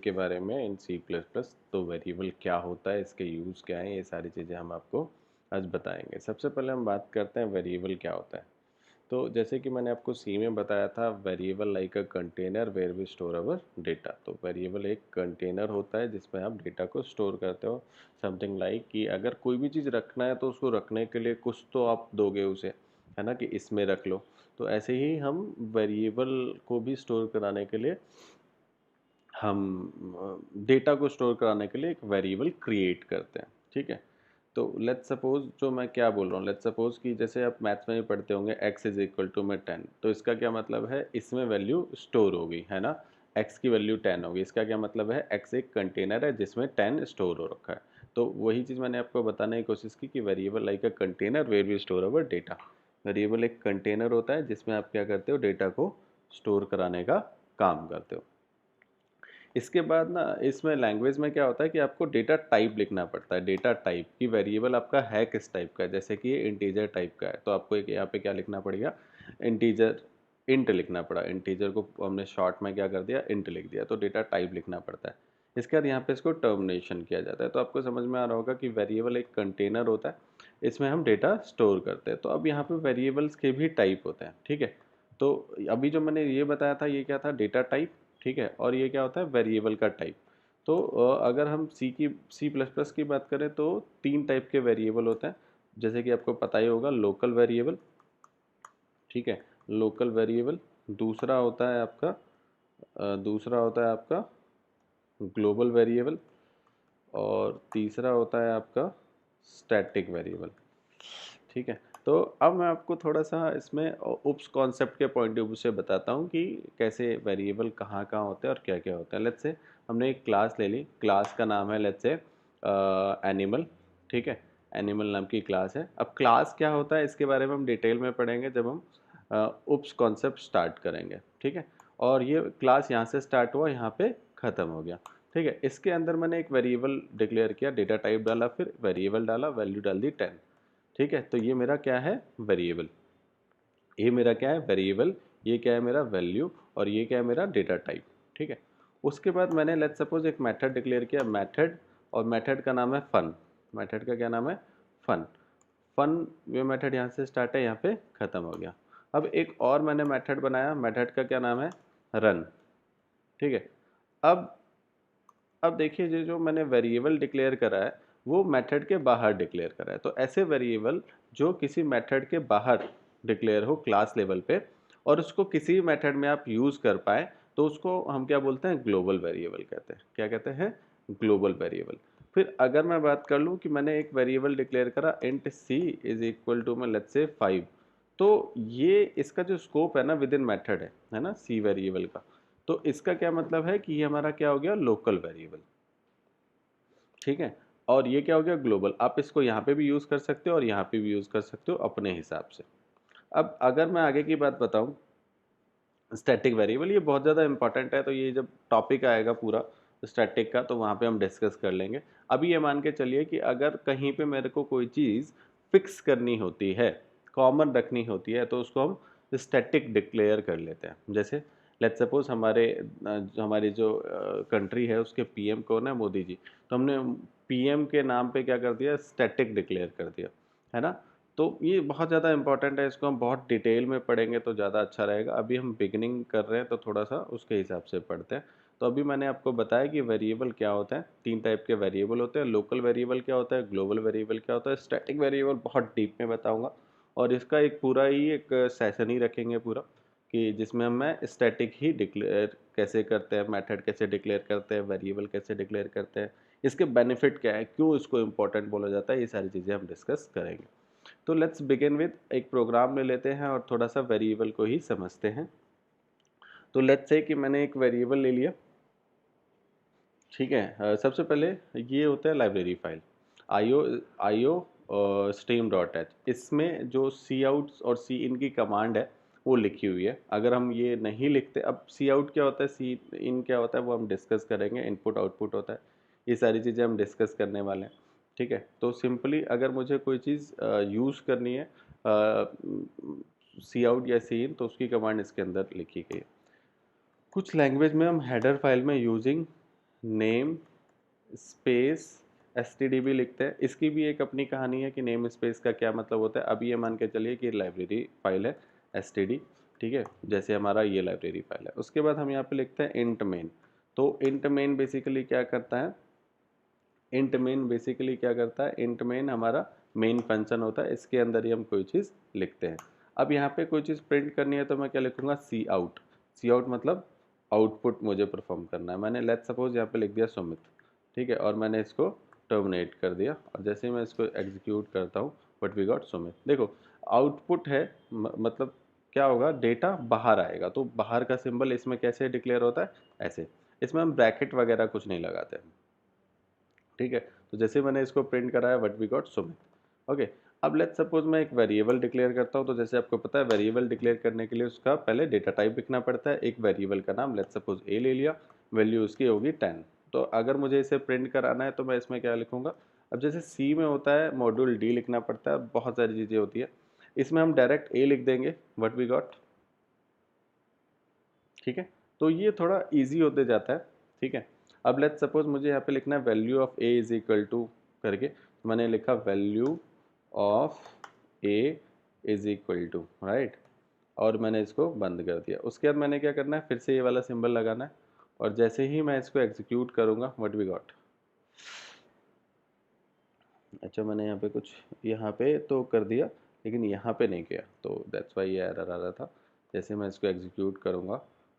के बारे में इन सी प्लस प्लस। तो वेरिएबल क्या होता है, इसके यूज़ क्या है, ये सारी चीज़ें हम आपको आज बताएंगे। सबसे पहले हम बात करते हैं वेरिएबल क्या होता है। तो जैसे कि मैंने आपको सी में बताया था, variable like a container where we store our data. तो वेरिएबल एक कंटेनर होता है जिसमें आप डेटा को स्टोर करते हो। समथिंग लाइक कि अगर कोई भी चीज़ रखना है तो उसको रखने के लिए कुछ तो आप दोगे उसे, है ना, कि इसमें रख लो। तो ऐसे ही हम वेरिएबल को भी स्टोर कराने के लिए, हम डेटा को स्टोर कराने के लिए एक वेरिएबल क्रिएट करते हैं। ठीक है। तो लेट्स सपोज, जो मैं क्या बोल रहा हूँ, लेट्स सपोज कि जैसे आप मैथ्स में भी पढ़ते होंगे x इज इक्वल टू में 10। तो इसका क्या मतलब है, इसमें वैल्यू स्टोर होगी, है ना, x की वैल्यू 10 होगी। इसका क्या मतलब है, x एक कंटेनर है जिसमें 10 स्टोर हो रखा है। तो वही चीज़ मैंने आपको बताने की कोशिश की कि variable like a container where we store our data. Variable एक कंटेनर होता है जिसमें आप क्या करते हो, डेटा को स्टोर कराने का काम करते हो। इसके बाद ना, इसमें लैंग्वेज में क्या होता है कि आपको डेटा टाइप लिखना पड़ता है। डेटा टाइप की वेरिएबल आपका है किस टाइप का है, जैसे कि ये इंटीजर टाइप का है तो आपको एक यहाँ पे क्या लिखना पड़ेगा, इंटीजर, इंट लिखना पड़ा। इंटीजर को हमने शॉर्ट में क्या कर दिया, इंट लिख दिया। तो डेटा टाइप लिखना पड़ता है। इसके बाद यहाँ पे इसको टर्मिनेशन किया जाता है। तो आपको समझ में आ रहा होगा कि वेरिएबल एक कंटेनर होता है, इसमें हम डेटा स्टोर करते हैं। तो अब यहाँ पे वेरिएबल्स के भी टाइप होते हैं। ठीक है। तो अभी जो मैंने ये बताया था ये क्या था, डेटा टाइप। ठीक है। और ये क्या होता है, वेरिएबल का टाइप। तो अगर हम सी प्लस प्लस की बात करें तो 3 टाइप के वेरिएबल होते हैं, जैसे कि आपको पता ही होगा, लोकल वेरिएबल। ठीक है, लोकल वेरिएबल। दूसरा होता है आपका ग्लोबल वेरिएबल। और तीसरा होता है आपका स्टैटिक वेरिएबल। ठीक है। तो अब मैं आपको थोड़ा सा इसमें उप्स कॉन्सेप्ट के पॉइंट ऑफ व्यू से बताता हूँ कि कैसे वेरिएबल कहाँ कहाँ होते हैं और क्या क्या होता है। लेट्स से हमने एक क्लास ले ली, क्लास का नाम है लेट्स से एनिमल। ठीक है, एनिमल नाम की क्लास है। अब क्लास क्या होता है इसके बारे में हम डिटेल में पढ़ेंगे जब हम उप्स कॉन्सेप्ट स्टार्ट करेंगे। ठीक है। और ये क्लास यहाँ से स्टार्ट हुआ, यहाँ पे ख़त्म हो गया। ठीक है। इसके अंदर मैंने एक वेरिएबल डिक्लेयर किया, डेटा टाइप डाला, फिर वेरिएबल डाला, वैल्यू डाल दी 10। ठीक है। तो ये मेरा क्या है, वेरिएबल। ये मेरा क्या है, वेरिएबल। ये क्या है, मेरा वैल्यू। और ये क्या है, मेरा डेटा टाइप। ठीक है। उसके बाद मैंने लेट्स सपोज एक मेथड डिक्लेयर किया, मेथड। और मेथड का नाम है फन। मेथड का क्या नाम है, फन। फन, ये मेथड यहाँ से स्टार्ट है, यहाँ पे ख़त्म हो गया। अब एक और मैंने मेथड बनाया, मेथड का क्या नाम है, रन। ठीक है। अब अब देखिए, ये जो मैंने वेरिएबल डिक्लेयर करा है वो मेथड के बाहर डिक्लेयर करा है। तो ऐसे वेरिएबल जो किसी मेथड के बाहर डिक्लेयर हो क्लास लेवल पे, और उसको किसी मेथड में आप यूज़ कर पाए, तो उसको हम क्या बोलते हैं, ग्लोबल वेरिएबल कहते हैं। क्या कहते हैं, ग्लोबल वेरिएबल। फिर अगर मैं बात कर लूँ कि मैंने एक वेरिएबल डिक्लेयर करा, int c is equal to, मैं लेट्स से 5। तो ये इसका जो स्कोप है ना, विद इन मेथड है ना, सी वेरिएबल का। तो इसका क्या मतलब है कि ये हमारा क्या हो गया, लोकल वेरिएबल। ठीक है। और ये क्या हो गया, ग्लोबल। आप इसको यहाँ पे भी यूज़ कर सकते हो और यहाँ पे भी यूज़ कर सकते हो अपने हिसाब से। अब अगर मैं आगे की बात बताऊँ, स्टैटिक वेरिएबल, ये बहुत ज़्यादा इंपॉर्टेंट है। तो ये जब टॉपिक आएगा पूरा स्टैटिक का, तो वहाँ पे हम डिस्कस कर लेंगे। अभी ये मान के चलिए कि अगर कहीं पे मेरे को कोई चीज़ फिक्स करनी होती है, कॉमन रखनी होती है, तो उसको हम स्टैटिक डिक्लेयर कर लेते हैं। जैसे लेट्स सपोज हमारी जो कंट्री है उसके पीएम कौन है, मोदी जी। तो हमने पीएम के नाम पे क्या कर दिया, स्टैटिक डिक्लेयर कर दिया, है ना। तो ये बहुत ज़्यादा इंपॉर्टेंट है, इसको हम बहुत डिटेल में पढ़ेंगे तो ज़्यादा अच्छा रहेगा। अभी हम बिगिनिंग कर रहे हैं तो थोड़ा सा उसके हिसाब से पढ़ते हैं। तो अभी मैंने आपको बताया कि वेरिएबल क्या होता है, 3 टाइप के वेरिएबल होते हैं। लोकल वेरिएबल क्या होता है, ग्लोबल वेरिएबल क्या होता है, स्टैटिक वेरिएबल बहुत डीप में बताऊंगा। और इसका एक पूरा ही एक सेशन ही रखेंगे पूरा, कि जिसमें मैं स्टैटिक ही डिक्लेयर कैसे करते हैं, मेथड कैसे डिक्लेयर करते हैं, वेरिएबल कैसे डिक्लेयर करते हैं, इसके बेनिफिट क्या है, क्यों इसको इम्पोर्टेंट बोला जाता है, ये सारी चीज़ें हम डिस्कस करेंगे। तो लेट्स बिगिन विद एक प्रोग्राम ले लेते हैं और थोड़ा सा वेरिएबल को ही समझते हैं। तो लेट्स से कि मैंने एक वेरिएबल ले लिया। ठीक है। सबसे पहले ये होता है library file, IO stream dot H. इसमें जो सी आउट और सी इन की कमांड है वो लिखी हुई है। अगर हम ये नहीं लिखते, अब सी आउट क्या होता है, सी इन क्या होता है, वो हम डिस्कस करेंगे। इनपुट आउटपुट होता है, ये सारी चीज़ें हम डिस्कस करने वाले हैं। ठीक है। तो सिंपली अगर मुझे कोई चीज़ यूज़ करनी है, सी आउट या सी इन, तो उसकी कमांड इसके अंदर लिखी गई है। कुछ लैंग्वेज में हम हेडर फाइल में यूजिंग नेम स्पेस std भी लिखते हैं। इसकी भी एक अपनी कहानी है कि नेम स्पेस का क्या मतलब होता है। अब ये मान के चलिए कि लाइब्रेरी फाइल है std, ठीक है, जैसे हमारा ये लाइब्रेरी फाइल है। उसके बाद हम यहाँ पे लिखते हैं इंट मेन। तो इंट मेन बेसिकली क्या करता है, इंट मेन बेसिकली क्या करता है, इंट मेन हमारा मेन फंक्शन होता है, इसके अंदर ही हम कोई चीज़ लिखते हैं। अब यहाँ पे कोई चीज़ प्रिंट करनी है तो मैं क्या लिखूंगा, सी आउट। सी आउट मतलब आउटपुट मुझे परफॉर्म करना है। मैंने लेट्स सपोज यहाँ पे लिख दिया सुमित, ठीक है, और मैंने इसको टर्मिनेट कर दिया, और जैसे ही मैं इसको एग्जीक्यूट करता हूँ बट वी गॉट सुमित। देखो आउटपुट है, मतलब क्या होगा, डेटा बाहर आएगा। तो बाहर का सिंबल इसमें कैसे डिक्लेयर होता है, ऐसे। इसमें हम ब्रैकेट वगैरह कुछ नहीं लगाते हैं, ठीक है। तो जैसे मैंने इसको प्रिंट कराया व्हाट वी गॉट सुमित। ओके, अब लेट्स सपोज मैं एक वेरिएबल डिक्लेयर करता हूँ। तो जैसे आपको पता है वेरिएबल डिक्लेयर करने के लिए उसका पहले डेटा टाइप लिखना पड़ता है। एक वेरिएबल का नाम लेट्स सपोज ए ले लिया, वैल्यू उसकी होगी 10। तो अगर मुझे इसे प्रिंट कराना है तो मैं इसमें क्या लिखूंगा, अब जैसे सी में होता है मॉड्यूल डी लिखना पड़ता है, बहुत सारी चीज़ें होती है। इसमें हम डायरेक्ट ए लिख देंगे व्हाट वी गॉट, ठीक है। तो ये थोड़ा इजी होते जाता है, ठीक है। अब लेट्स सपोज मुझे यहाँ पे लिखना है value of a is equal to करके, तो मैंने लिखा value of a is equal to, right, और मैंने इसको बंद कर दिया। उसके बाद मैंने क्या करना है, फिर से ये वाला सिंबल लगाना है, और जैसे ही मैं इसको एग्जीक्यूट करूँगा व्हाट वी गॉट। अच्छा, मैंने यहाँ पे कुछ यहाँ पे तो कर दिया लेकिन यहाँ पे नहीं किया, तो दैट्स वाई ये एरर आ रहा था। जैसे मैं इसको एग्जीक्यूट करूँगा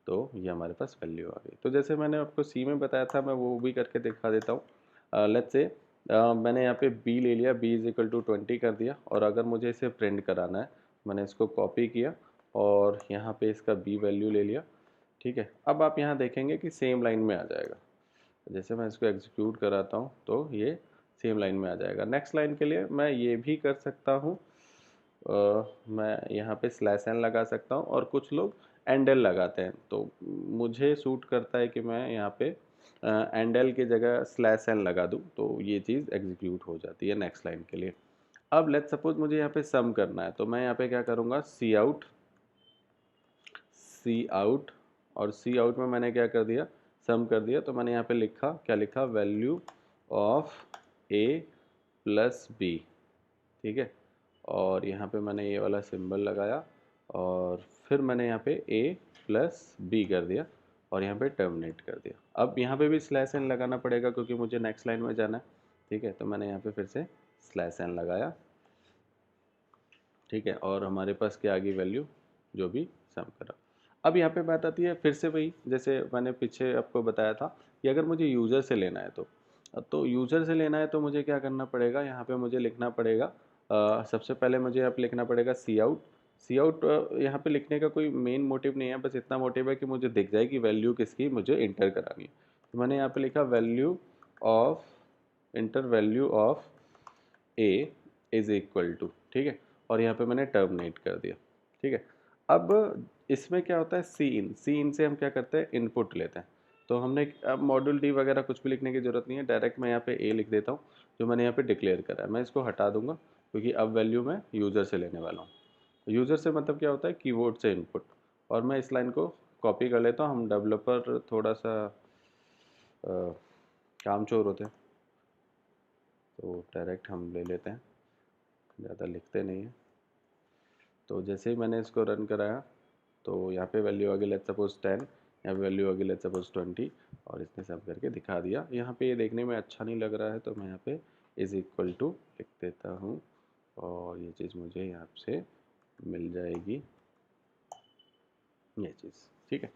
तो ये हमारे पास वैल्यू आ गई। तो जैसे मैंने आपको सी में बताया था, मैं वो भी करके दिखा देता हूँ। लेट्स से मैंने यहाँ पे बी ले लिया, बी इज इक्वल टू 20 कर दिया, और अगर मुझे इसे प्रिंट कराना है मैंने इसको कॉपी किया और यहाँ पे इसका बी वैल्यू ले लिया, ठीक है। अब आप यहाँ देखेंगे कि सेम लाइन में आ जाएगा। जैसे मैं इसको एग्जीक्यूट कराता हूँ तो ये सेम लाइन में आ जाएगा। नेक्स्ट लाइन के लिए मैं ये भी कर सकता हूँ, मैं यहाँ पे स्लैश एन लगा सकता हूँ, और कुछ लोग एंडल लगाते हैं। तो मुझे सूट करता है कि मैं यहाँ पे एंडल की जगह स्लैश एन लगा दूँ, तो ये चीज़ एग्जीक्यूट हो जाती है नेक्स्ट लाइन के लिए। अब लेट्स सपोज मुझे यहाँ पे सम करना है, तो मैं यहाँ पे क्या करूँगा, सी आउट, सी आउट, और सी आउट में मैंने क्या कर दिया, सम कर दिया। तो मैंने यहाँ पे लिखा, क्या लिखा, value of a plus b, ठीक है, और यहाँ पे मैंने ये वाला सिंबल लगाया, और फिर मैंने यहाँ पे ए प्लस बी कर दिया, और यहाँ पे टर्मिनेट कर दिया। अब यहाँ पे भी स्लैश एन लगाना पड़ेगा क्योंकि मुझे नेक्स्ट लाइन में जाना है, ठीक है। तो मैंने यहाँ पे फिर से स्लैश एन लगाया, ठीक है, और हमारे पास क्या आ गई वैल्यू, जो भी सम करा। अब यहाँ पे बात आती है फिर से वही, जैसे मैंने पीछे आपको बताया था कि अगर मुझे यूज़र से लेना है तो यूज़र से लेना है तो मुझे क्या करना पड़ेगा, यहाँ पे मुझे लिखना पड़ेगा, सबसे पहले मुझे यहाँ पे लिखना पड़ेगा सी आउट। सी आउट यहाँ पे लिखने का कोई मेन मोटिव नहीं है, बस इतना मोटिव है कि मुझे दिख जाए कि वैल्यू किसकी मुझे इंटर करानी है। तो मैंने यहाँ पे लिखा value of, enter value of a is equal to, ठीक है, और यहाँ पे मैंने टर्मिनेट कर दिया, ठीक है। अब इसमें क्या होता है, सी इन, सी इन से हम क्या करते हैं, इनपुट लेते हैं। तो हमने अब मॉड्यूल डी वगैरह कुछ भी लिखने की ज़रूरत नहीं है, डायरेक्ट मैं यहाँ पे ए लिख देता हूँ जो मैंने यहाँ पे डिक्लेयर करा है। मैं इसको हटा दूंगा क्योंकि अब वैल्यू मैं यूज़र से लेने वाला हूँ। यूज़र से मतलब क्या होता है, कीबोर्ड से इनपुट। और मैं इस लाइन को कॉपी कर लेता हूँ। हम डेवलपर थोड़ा सा काम चोर होते हैं, तो डायरेक्ट हम ले लेते हैं, ज़्यादा लिखते नहीं हैं। तो जैसे ही मैंने इसको रन कराया तो यहाँ पे वैल्यू आ गई लेट्स सपोज 10, यहाँ पे वैल्यू आ गई लेट्स सपोज 20, और इसने सब करके दिखा दिया। यहाँ पे ये देखने में अच्छा नहीं लग रहा है तो मैं यहाँ पे इज़ इक्वल टू लिख देता हूँ, और ये चीज़ मुझे यहाँ से मिल जाएगी, ये चीज़, ठीक है।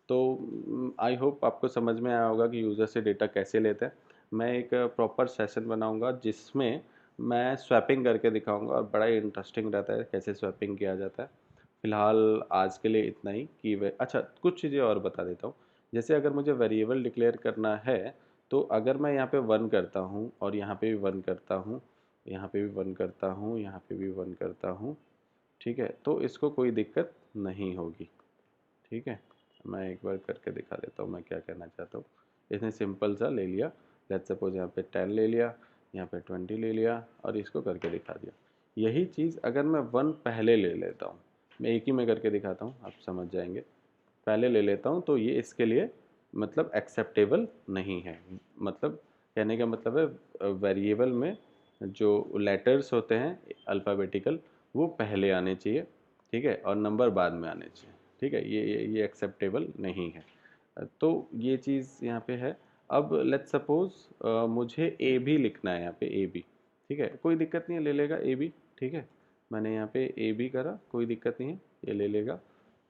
तो आई होप आपको समझ में आया होगा कि यूज़र से डेटा कैसे लेते हैं। मैं एक प्रॉपर सेशन बनाऊंगा जिसमें मैं स्वैपिंग करके दिखाऊंगा, और बड़ा ही इंटरेस्टिंग रहता है कैसे स्वैपिंग किया जाता है। फ़िलहाल आज के लिए इतना ही कि वे अच्छा, कुछ चीज़ें और बता देता हूँ। जैसे अगर मुझे वेरिएबल डिक्लेयर करना है तो अगर मैं यहाँ पे 1 करता हूँ, और यहाँ पे भी 1 करता हूँ, यहाँ पे भी 1 करता हूँ, यहाँ पे भी 1 करता हूँ, ठीक है, तो इसको कोई दिक्कत नहीं होगी, ठीक है। मैं एक बार करके दिखा देता हूँ मैं क्या कहना चाहता हूँ। इसने सिंपल सा ले लिया, लेट्स सपोज यहाँ पे 10 ले लिया, यहाँ पे 20 ले लिया, और इसको करके दिखा दिया। यही चीज़ अगर मैं 1 पहले ले लेता हूँ, मैं एक ही में करके दिखाता हूँ, आप समझ जाएंगे। पहले ले लेता हूँ तो ये इसके लिए मतलब एक्सेप्टेबल नहीं है। मतलब कहने का मतलब है वेरिएबल में जो लेटर्स होते हैं अल्फ़ाबेटिकल वो पहले आने चाहिए, ठीक है, और नंबर बाद में आने चाहिए, ठीक है। ये एक्सेप्टेबल नहीं है। तो ये चीज़ यहाँ पे है। अब लेट्स सपोज मुझे ए भी लिखना है यहाँ पे, ए बी, ठीक है, कोई दिक्कत नहीं है, ले लेगा ए बी, ठीक है। मैंने यहाँ पे ए बी करा, कोई दिक्कत नहीं है, ये ले लेगा।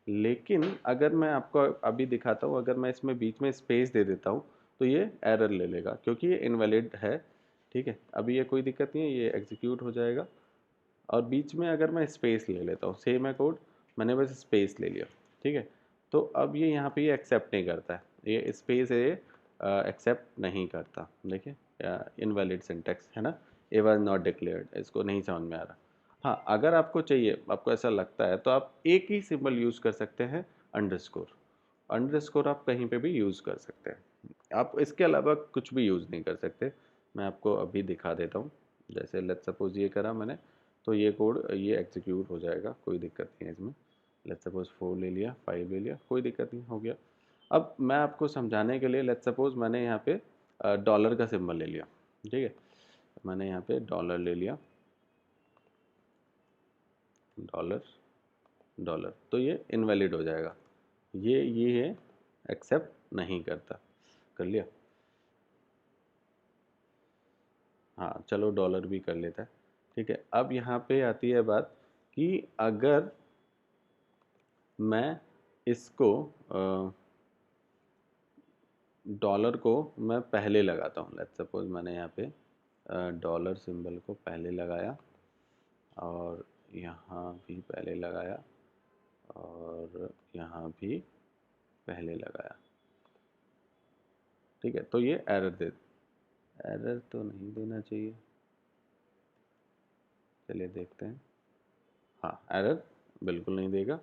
लेकिन अगर मैं आपको अभी दिखाता हूँ, अगर मैं इसमें बीच में स्पेस दे देता हूँ तो ये एरर ले लेगा क्योंकि ये इनवैलिड है, ठीक है। अभी ये कोई दिक्कत नहीं है, ये एग्जीक्यूट हो जाएगा। और बीच में अगर मैं स्पेस ले लेता हूँ, सेम है कोड, मैंने बस स्पेस ले लिया, ठीक है। तो अब ये यहाँ पे ये एक्सेप्ट नहीं करता है, ये स्पेस है, ये एक्सेप्ट नहीं करता। देखिए इनवैलिड सिंटैक्स है ना, ए वाज नॉट डिक्लेयर्ड, इसको नहीं समझ में आ रहा। हाँ, अगर आपको चाहिए, आपको ऐसा लगता है तो आप एक ही सिंबल यूज़ कर सकते हैं, अंडरस्कोर। अंडरस्कोर आप कहीं पे भी यूज़ कर सकते हैं, आप इसके अलावा कुछ भी यूज़ नहीं कर सकते। मैं आपको अभी दिखा देता हूँ। जैसे लेट्स सपोज ये करा मैंने, तो ये कोड ये एग्जीक्यूट हो जाएगा, कोई दिक्कत नहीं है इसमें। लेट्स सपोज 4 ले लिया, 5 ले लिया, कोई दिक्कत नहीं, हो गया। अब मैं आपको समझाने के लिए लेट्स सपोज मैंने यहाँ पे डॉलर का सिंबल ले लिया, ठीक है। मैंने यहाँ पे डॉलर ले लिया, डॉलर डॉलर, तो ये इनवैलिड हो जाएगा, ये है एक्सेप्ट नहीं करता। कर लिया, हाँ चलो डॉलर भी कर लेता है, ठीक है। अब यहाँ पे आती है बात कि अगर मैं इसको डॉलर को मैं पहले लगाता हूँ, लेट्स सपोज मैंने यहाँ पे डॉलर सिंबल को पहले लगाया और यहाँ भी पहले लगाया और यहाँ भी पहले लगाया, ठीक है। तो ये एरर तो नहीं देना चाहिए, चलिए देखते हैं। हाँ, एरर बिल्कुल नहीं देगा,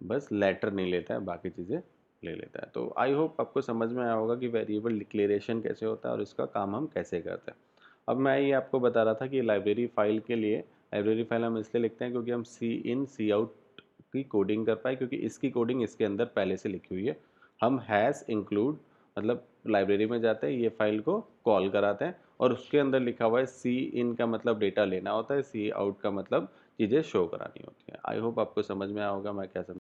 बस लेटर नहीं लेता है, बाकी चीज़ें ले लेता है। तो आई होप आपको समझ में आया होगा कि वेरिएबल डिक्लेरेशन कैसे होता है और इसका काम हम कैसे करते हैं। अब मैं ये आपको बता रहा था कि लाइब्रेरी फाइल के लिए, लाइब्रेरी फाइल हम इसलिए लिखते हैं क्योंकि हम सी इन सी आउट की कोडिंग कर पाए, क्योंकि इसकी कोडिंग इसके अंदर पहले से लिखी हुई है। हम हैश इंक्लूड मतलब लाइब्रेरी में जाते हैं, ये फाइल को कॉल कराते हैं और उसके अंदर लिखा हुआ है सी इन का मतलब डेटा लेना होता है, सी आउट का मतलब चीज़ें शो करानी होती हैं। आई होप आपको समझ में आया होगा मैं क्या